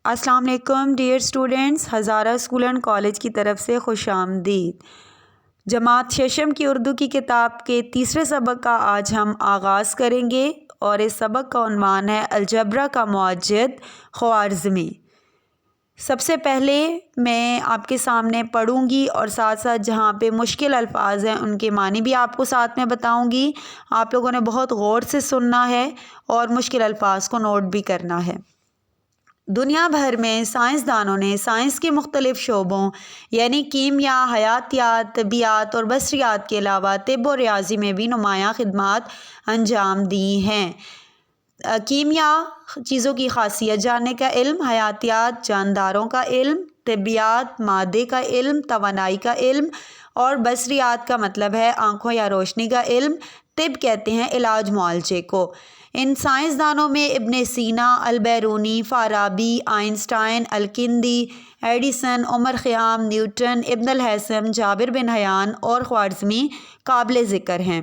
السلام علیکم dear students, Hazara school and college کی طرف سے خوش آمدید۔ جماعت ششم کی اردو کی کتاب کے تیسرے سبق کا آج ہم آغاز کریں گے اور اس سبق کا عنوان ہے الجبرا کا معجد خوارزمی۔ سب سے پہلے میں آپ کے سامنے پڑھوں گی اور ساتھ ساتھ جہاں پہ مشکل الفاظ ہیں ان کے معنی بھی آپ کو ساتھ میں بتاؤں گی۔ آپ لوگوں نے بہت غور سے سننا ہے اور مشکل الفاظ کو نوٹ بھی کرنا ہے۔ دنیا بھر میں سائنسدانوں نے سائنس کے مختلف شعبوں یعنی کیمیا، حیاتیات، طبیعیات اور بصریات کے علاوہ طب و ریاضی میں بھی نمایاں خدمات انجام دی ہیں۔ کیمیا چیزوں کی خاصیت جاننے کا علم، حیاتیات جانداروں کا علم، طبیعیات مادے کا علم، توانائی کا علم اور بصریات کا مطلب ہے آنکھوں یا روشنی کا علم۔ طب کہتے ہیں علاج معالجے کو۔ ان سائنسدانوں میں ابن سینا، Albiruni, Farabi, Einstein, Al-Kindi, Edison, عمر خیام، نیوٹن، ابن الہیثم، جابر بن حیان اور خوارزمی قابل ذکر ہیں۔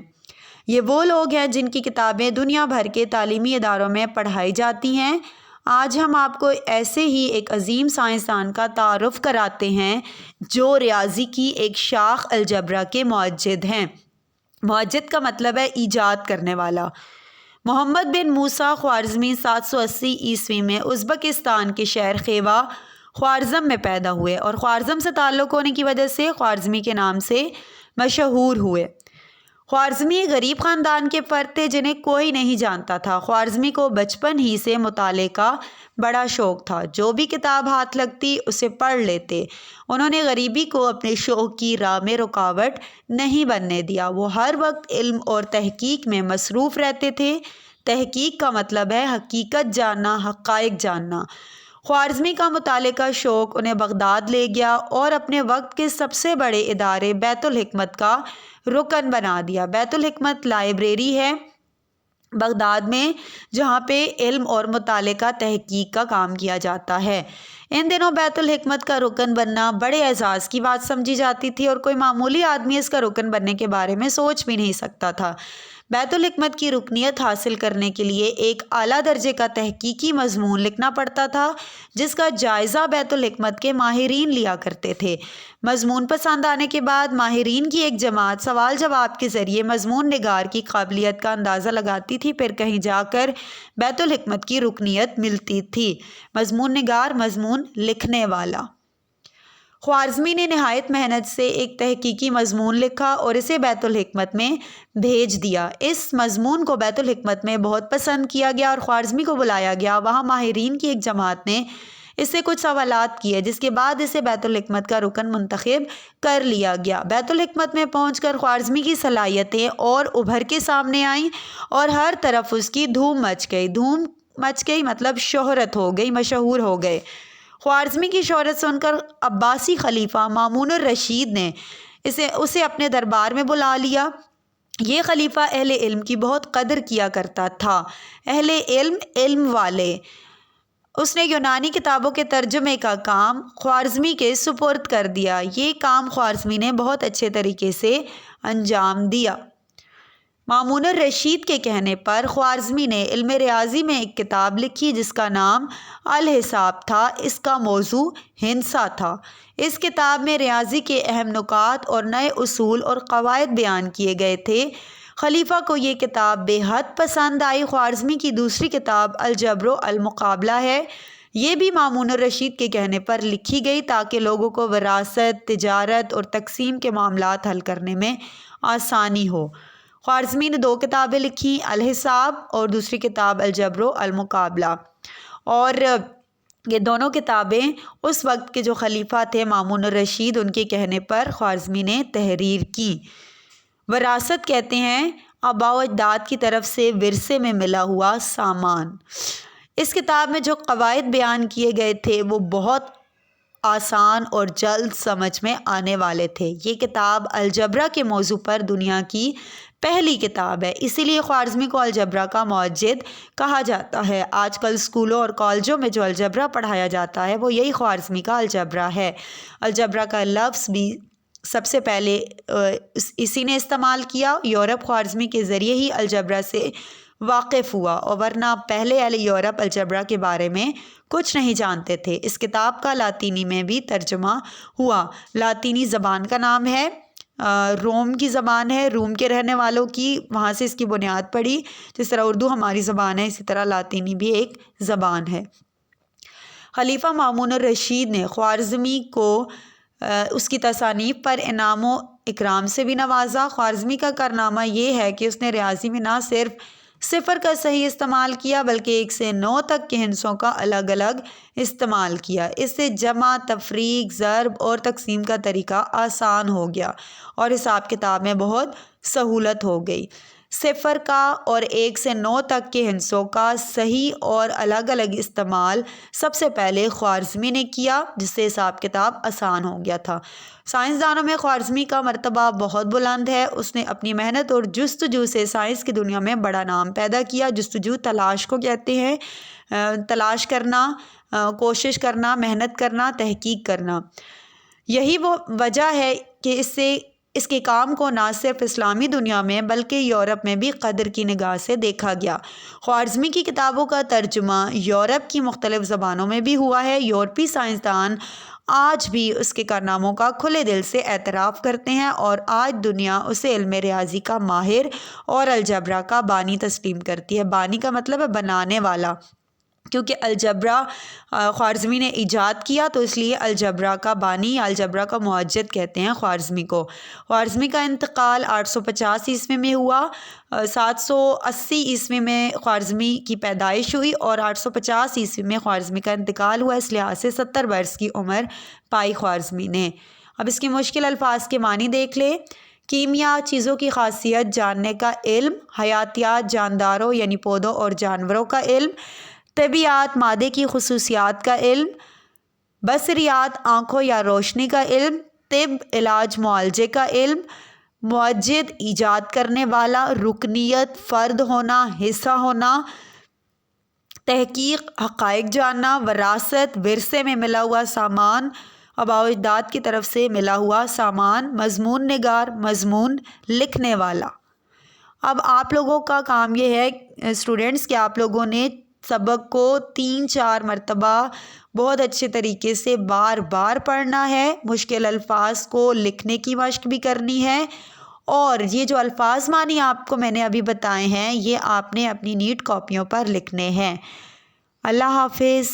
یہ وہ لوگ ہیں جن کی کتابیں دنیا بھر کے تعلیمی اداروں میں پڑھائی جاتی ہیں۔ آج ہم آپ کو ایسے ہی ایک عظیم سائنسدان کا تعارف کراتے ہیں جو ریاضی کی ایک شاخ الجبرا کے معجد ہیں۔ معجد کا مطلب ہے ایجاد کرنے والا۔ محمد بن موسیٰ خوارزمی 780 عیسوی میں ازبکستان کے شہر خیوا خوارزم میں پیدا ہوئے اور خوارزم سے تعلق ہونے کی وجہ سے خوارزمی کے نام سے مشہور ہوئے۔ خوارزمی ایک غریب خاندان کے فرد تھے جنہیں کوئی نہیں جانتا تھا۔ خوارزمی کو بچپن ہی سے مطالعے کا بڑا شوق تھا۔ جو بھی کتاب ہاتھ لگتی اسے پڑھ لیتے۔ انہوں نے غریبی کو اپنے شوق کی راہ میں رکاوٹ نہیں بننے دیا۔ وہ ہر وقت علم اور تحقیق میں مصروف رہتے تھے۔ تحقیق کا مطلب ہے حقیقت جاننا، حقائق جاننا۔ خوارزمی کا مطالعے کا شوق انہیں بغداد لے گیا اور اپنے وقت کے سب سے بڑے ادارے بیت الحکمت کا رکن بنا دیا۔ بیت الحکمت لائبریری ہے بغداد میں جہاں پہ علم اور مطالعے کا تحقیق کا کام کیا جاتا ہے۔ ان دنوں بیت الحکمت کا رکن بننا بڑے اعزاز کی بات سمجھی جاتی تھی اور کوئی معمولی آدمی اس کا رکن بننے کے بارے میں سوچ بھی نہیں سکتا تھا۔ بیت الحکمت کی رکنیت حاصل کرنے کے لیے ایک اعلیٰ درجے کا تحقیقی مضمون لکھنا پڑتا تھا جس کا جائزہ بیت الحکمت کے ماہرین لیا کرتے تھے۔ مضمون پسند آنے کے بعد ماہرین کی ایک جماعت سوال جواب کے ذریعے مضمون نگار کی قابلیت کا اندازہ لگاتی تھی، پھر کہیں جا کر بیت الحکمت کی رکنیت ملتی تھی۔ مضمون نگار، مضمون لکھنے والا۔ خوارزمی نے نہایت محنت سے ایک تحقیقی مضمون لکھا اور اسے بیت الحکمت میں بھیج دیا۔ اس مضمون کو بیت الحکمت میں بہت پسند کیا گیا اور خوارزمی کو بلایا گیا۔ وہاں ماہرین کی ایک جماعت نے اس سے کچھ سوالات کیے جس کے بعد اسے بیت الحکمت کا رکن منتخب کر لیا گیا۔ بیت الحکمت میں پہنچ کر خوارزمی کی صلاحیتیں اور ابھر کے سامنے آئیں اور ہر طرف اس کی دھوم مچ گئی۔ دھوم مچ گئی مطلب شہرت ہو گئی، مشہور ہو گئے۔ خوارزمی کی شہرت سن کر عباسی خلیفہ مامون الرشید نے اسے اپنے دربار میں بلا لیا۔ یہ خلیفہ اہل علم کی بہت قدر کیا کرتا تھا۔ اہل علم، علم والے۔ اس نے یونانی کتابوں کے ترجمے کا کام خوارزمی کے سپرد کر دیا۔ یہ کام خوارزمی نے بہت اچھے طریقے سے انجام دیا۔ مامون الرشید کے کہنے پر خوارزمی نے علم ریاضی میں ایک کتاب لکھی جس کا نام الحساب تھا۔ اس کا موضوع ہندسہ تھا۔ اس کتاب میں ریاضی کے اہم نکات اور نئے اصول اور قواعد بیان کیے گئے تھے۔ خلیفہ کو یہ کتاب بے حد پسند آئی۔ خوارزمی کی دوسری کتاب الجبر المقابلہ ہے۔ یہ بھی مامون الرشید کے کہنے پر لکھی گئی تاکہ لوگوں کو وراثت، تجارت اور تقسیم کے معاملات حل کرنے میں آسانی ہو۔ خوارزمی نے 2 کتابیں لکھیں، الحساب اور دوسری کتاب الجبر المقابلہ، اور یہ دونوں کتابیں اس وقت کے جو خلیفہ تھے مامون الرشید ان کے کہنے پر خوارزمی نے تحریر کی۔ وراثت کہتے ہیں آباء و اجداد کی طرف سے ورثے میں ملا ہوا سامان۔ اس کتاب میں جو قواعد بیان کیے گئے تھے وہ بہت آسان اور جلد سمجھ میں آنے والے تھے۔ یہ کتاب الجبرا کے موضوع پر دنیا کی پہلی کتاب ہے، اسی لیے خوارزمی کو الجبرا کا معجد کہا جاتا ہے۔ آج کل اسکولوں اور کالجوں میں جو الجبرا پڑھایا جاتا ہے وہ یہی خوارزمی کا الجبرا ہے۔ الجبرا کا لفظ بھی سب سے پہلے اسی نے استعمال کیا۔ یورپ خوارزمی کے ذریعے ہی الجبرا سے واقف ہوا، اور ورنہ پہلے اہل یورپ الجبرا کے بارے میں کچھ نہیں جانتے تھے۔ اس کتاب کا لاطینی میں بھی ترجمہ ہوا۔ لاطینی زبان کا نام ہے، روم کی زبان ہے، روم کے رہنے والوں کی، وہاں سے اس کی بنیاد پڑی۔ جس طرح اردو ہماری زبان ہے، اسی طرح لاطینی بھی ایک زبان ہے۔ خلیفہ مامون الرشید نے خوارزمی کو اس کی تصانیف پر انعام و اکرام سے بھی نوازا۔ خوارزمی کا کارنامہ یہ ہے کہ اس نے ریاضی میں نہ صرف صفر کا صحیح استعمال کیا بلکہ 1 سے 9 تک کے ہندسوں کا الگ الگ استعمال کیا۔ اس سے جمع، تفریق، ضرب اور تقسیم کا طریقہ آسان ہو گیا اور حساب کتاب میں بہت سہولت ہو گئی۔ صفر کا اور 1 سے 9 تک کے ہندسوں کا صحیح اور الگ الگ استعمال سب سے پہلے خوارزمی نے کیا، جس سے حساب کتاب آسان ہو گیا تھا۔ سائنسدانوں میں خوارزمی کا مرتبہ بہت بلند ہے۔ اس نے اپنی محنت اور جستجو سے سائنس کی دنیا میں بڑا نام پیدا کیا۔ جستجو تلاش کو کہتے ہیں، تلاش کرنا، کوشش کرنا، محنت کرنا، تحقیق کرنا۔ یہی وہ وجہ ہے کہ اس کے کام کو نہ صرف اسلامی دنیا میں بلکہ یورپ میں بھی قدر کی نگاہ سے دیکھا گیا۔ خوارزمی کی کتابوں کا ترجمہ یورپ کی مختلف زبانوں میں بھی ہوا ہے۔ یورپی سائنسدان آج بھی اس کے کارناموں کا کھلے دل سے اعتراف کرتے ہیں اور آج دنیا اسے علم ریاضی کا ماہر اور الجبرا کا بانی تسلیم کرتی ہے۔ بانی کا مطلب ہے بنانے والا، کیونکہ الجبرا خوارزمی نے ایجاد کیا تو اس لیے الجبرا کا بانی، الجبرا کا موجد کہتے ہیں خوارزمی کو۔ خوارزمی کا انتقال 850 عیسوی میں ہوا۔ 780 عیسوی میں خوارزمی کی پیدائش ہوئی اور 850 عیسوی میں خوارزمی کا انتقال ہوا۔ اس لحاظ سے 70 برس کی عمر پائی خوارزمی نے۔ اب اس کی مشکل الفاظ کے معنی دیکھ لیں۔ کیمیا، چیزوں کی خاصیت جاننے کا علم۔ حیاتیات، جانداروں یعنی پودوں اور جانوروں کا علم۔ طبیعیات، مادے کی خصوصیات کا علم۔ بصریات، آنکھوں یا روشنی کا علم۔ طب، علاج معالجے کا علم۔ موجد، ایجاد کرنے والا۔ رکنیت، فرد ہونا، حصہ ہونا۔ تحقیق، حقائق جاننا۔ وراثت، ورثے میں ملا ہوا سامان، آباء و اجداد کی طرف سے ملا ہوا سامان۔ مضمون نگار، مضمون لکھنے والا۔ اب آپ لوگوں کا کام یہ ہے اسٹوڈنٹس کہ آپ لوگوں نے سبق کو 3-4 مرتبہ بہت اچھے طریقے سے بار بار پڑھنا ہے۔ مشکل الفاظ کو لکھنے کی مشق بھی کرنی ہے، اور یہ جو الفاظ معنی آپ کو میں نے ابھی بتائے ہیں یہ آپ نے اپنی نیٹ کاپیوں پر لکھنے ہیں۔ اللہ حافظ۔